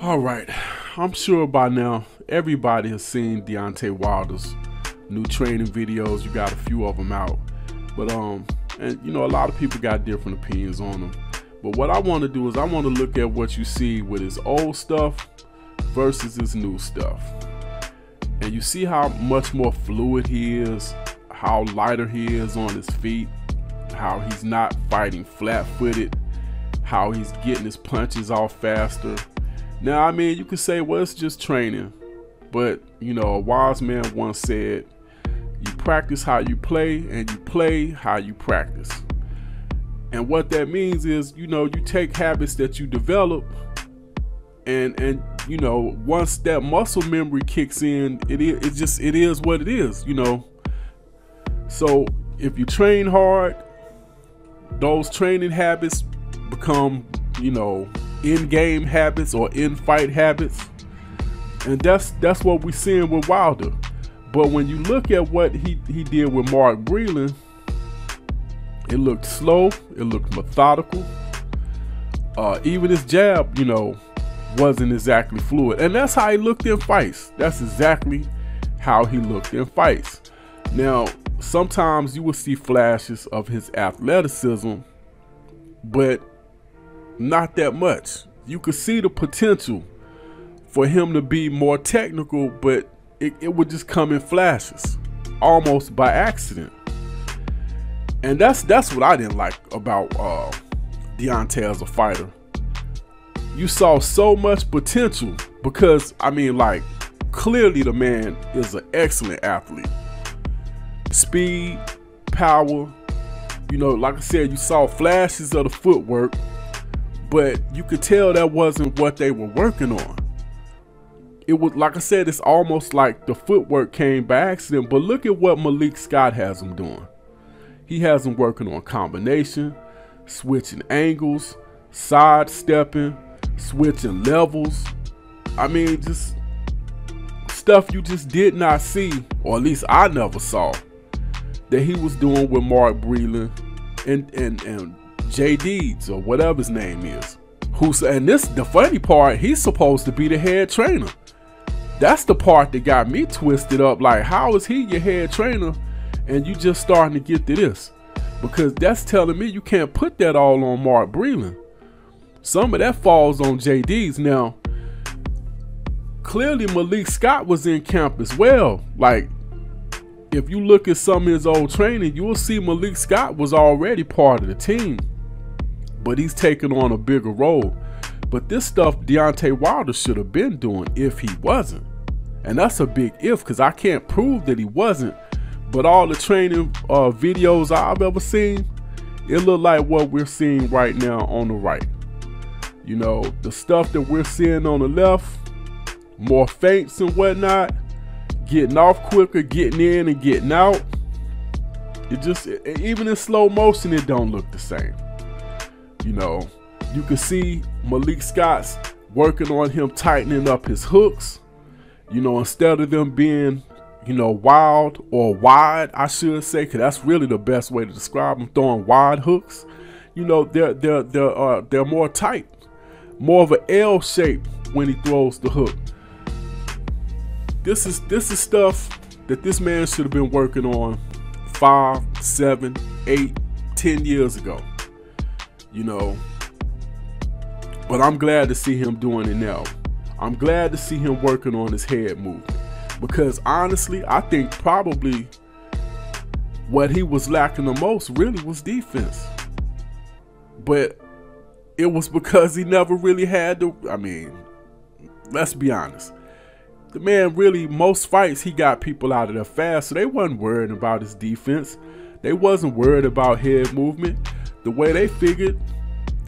All right, I'm sure by now everybody has seen Deontay Wilder's new training videos. You got a few of them out, but and you know, a lot of people got different opinions on them. But what I want to do is I want to look at what you see with his old stuff versus his new stuff, and you see how much more fluid he is, how lighter he is on his feet, how he's not fighting flat-footed, how he's getting his punches off faster. Now, I mean, you could say, well, it's just training, but you know, a wise man once said, you practice how you play and you play how you practice. And what that means is, you know, you take habits that you develop, and you know, once that muscle memory kicks in, it is what it is, you know. So if you train hard, those training habits become, you know, in-game habits or in-fight habits, and that's what we're seeing with Wilder. But when you look at what he did with Mark Breland, it looked slow, it looked methodical. Even his jab, you know, wasn't exactly fluid, and that's how he looked in fights. That's exactly how he looked in fights. Now, sometimes you will see flashes of his athleticism, but not that much. You could see the potential for him to be more technical, but it would just come in flashes, almost by accident. And that's what I didn't like about Deontay as a fighter. You saw so much potential because, I mean, like, clearly the man is an excellent athlete. Speed, power, you know, like I said, you saw flashes of the footwork, but you could tell that wasn't what they were working on. It was, like I said, it's almost like the footwork came by accident. But look at what Malik Scott has him doing. He has him working on combination, switching angles, sidestepping, switching levels. I mean, just stuff you just did not see, or at least I never saw, that he was doing with Mark Breland and J Deeds, or whatever his name is. And this, the funny part, he's supposed to be the head trainer. That's the part that got me twisted up. Like, how is he your head trainer and you just starting to get to this? Because that's telling me you can't put that all on Mark Breland. Some of that falls on J Deeds. Now, clearly Malik Scott was in camp as well. Like, if you look at some of his old training, you will see Malik Scott was already part of the team, but he's taking on a bigger role. But this stuff Deontay Wilder should have been doing if he wasn't. And that's a big if, because I can't prove that he wasn't. But all the training videos I've ever seen, it looked like what we're seeing right now on the right. You know, the stuff that we're seeing on the left, more feints and whatnot, getting off quicker, getting in and getting out. Even in slow motion, it don't look the same. You know, you can see Malik Scott's working on him tightening up his hooks. You know, instead of them being, you know, wild or wide, I should say, because that's really the best way to describe them, throwing wide hooks. You know, they're more tight, more of an L shape when he throws the hook. This is stuff that this man should have been working on 5, 7, 8, 10 years ago. You know, but I'm glad to see him doing it now. I'm glad to see him working on his head movement, because honestly, I think probably what he was lacking the most really was defense. But it was because he never really had to. I mean, let's be honest. The man really, most fights, he got people out of there fast, so they wasn't worried about his defense. They wasn't worried about head movement. The way they figured,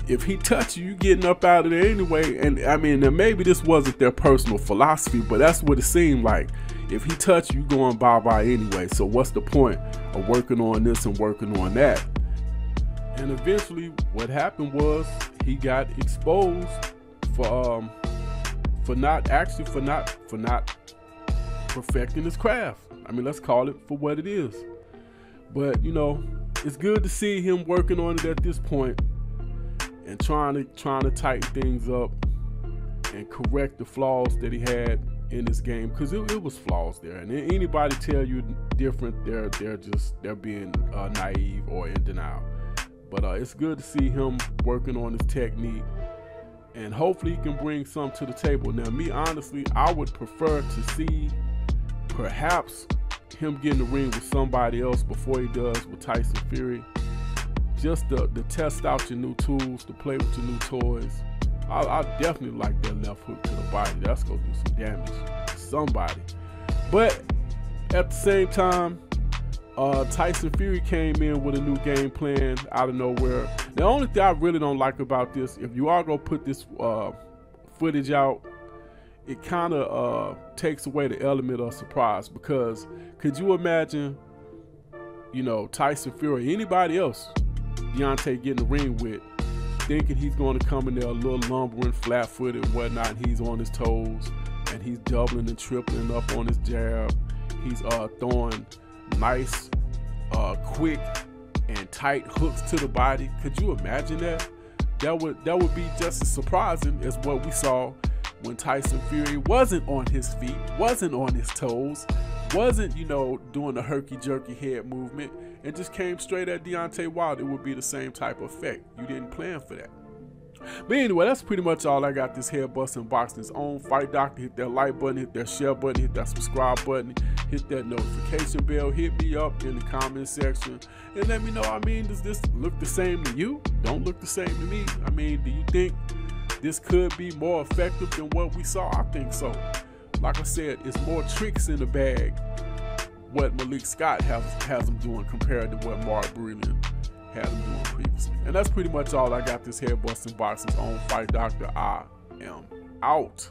if he touched you, you getting up out of there anyway. And I mean, maybe this wasn't their personal philosophy, but that's what it seemed like. If he touched you, going bye-bye anyway. So what's the point of working on this and working on that? And eventually what happened was he got exposed for not perfecting his craft. I mean, let's call it for what it is. But you know, it's good to see him working on it at this point and trying to tighten things up and correct the flaws that he had in this game, because it was flaws there. And anybody tell you different, they're being naive or in denial. But it's good to see him working on his technique, and hopefully he can bring some to the table. Now, me honestly, I would prefer to see perhaps him get in the ring with somebody else before he does with Tyson Fury, just to test out your new tools, to play with your new toys. I definitely like that left hook to the body. That's gonna do some damage to somebody. But at the same time, Tyson Fury came in with a new game plan out of nowhere. The only thing I really don't like about this, if you are gonna put this footage out, it kind of takes away the element of surprise. Because could you imagine, you know, Tyson Fury or anybody else Deontay get in the ring with, thinking he's going to come in there a little lumbering, flat-footed and whatnot, and he's on his toes, and he's doubling and tripling up on his jab. He's throwing nice, quick, and tight hooks to the body. Could you imagine that? That would be just as surprising as what we saw when Tyson Fury wasn't on his feet, wasn't on his toes, wasn't, you know, doing the herky-jerky head movement, and just came straight at Deontay Wilder. It would be the same type of effect. You didn't plan for that. But anyway, that's pretty much all I got. This head busting boxing's own Fight Doctor. Hit that like button, hit that share button, hit that subscribe button, hit that notification bell, hit me up in the comment section and let me know. I mean, does this look the same to you? Don't look the same to me? I mean, do you think this could be more effective than what we saw? I think so. Like I said, it's more tricks in the bag what Malik Scott has him doing compared to what Mark Brilliant had him doing previously. And that's pretty much all I got. This head busting boxing's own Fight Doctor. I am out.